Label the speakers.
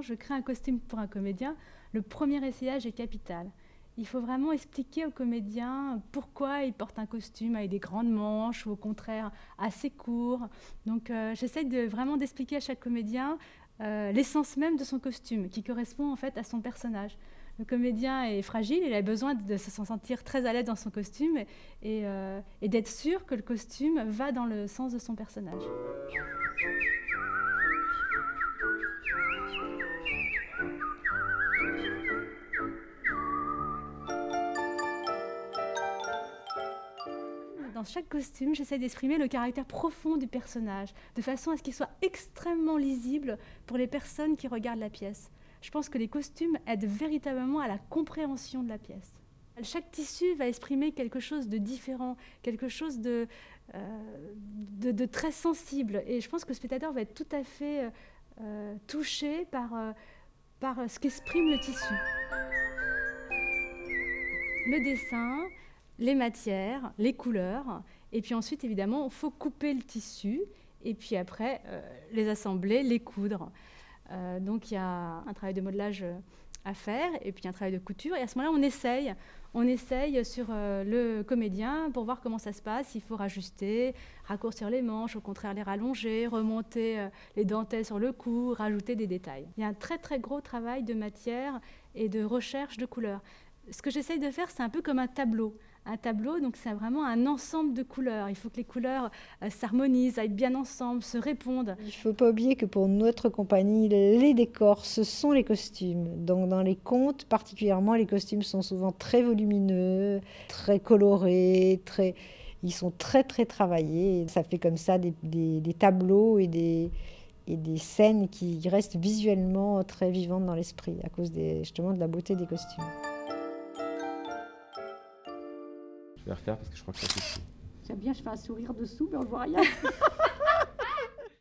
Speaker 1: je crée un costume pour un comédien, le premier essayage est capital. Il faut vraiment expliquer au comédien pourquoi il porte un costume avec des grandes manches ou au contraire assez court. Donc j'essaie vraiment d'expliquer à chaque comédien l'essence même de son costume qui correspond en fait à son personnage. Le comédien est fragile, il a besoin de se sentir très à l'aise dans son costume et d'être sûr que le costume va dans le sens de son personnage. Dans chaque costume, j'essaie d'exprimer le caractère profond du personnage, de façon à ce qu'il soit extrêmement lisible pour les personnes qui regardent la pièce. Je pense que les costumes aident véritablement à la compréhension de la pièce. Chaque tissu va exprimer quelque chose de différent, quelque chose de très sensible. Et je pense que le spectateur va être tout à fait touché par ce qu'exprime le tissu. Le dessin, les matières, les couleurs, et puis ensuite évidemment il faut couper le tissu et puis après les assembler, les coudre. Donc il y a un travail de modelage à faire et puis un travail de couture et à ce moment-là on essaye sur le comédien pour voir comment ça se passe. Il faut rajuster, raccourcir les manches, au contraire les rallonger, remonter les dentelles sur le cou, rajouter des détails. Il y a un très très gros travail de matière et de recherche de couleurs. Ce que j'essaye de faire, c'est un peu comme un tableau. Un tableau, donc c'est vraiment un ensemble de couleurs. Il faut que les couleurs s'harmonisent, aillent bien ensemble, se répondent.
Speaker 2: Il ne faut pas oublier que pour notre compagnie, les décors, ce sont les costumes. Donc dans les contes, particulièrement, les costumes sont souvent très volumineux, très colorés, ils sont très très travaillés. Ça fait comme ça des tableaux et des scènes qui restent visuellement très vivantes dans l'esprit à cause justement de la beauté des costumes.
Speaker 3: Je vais refaire parce que je crois que ça suffit.
Speaker 4: C'est bien, je fais un sourire dessous, mais on ne voit rien.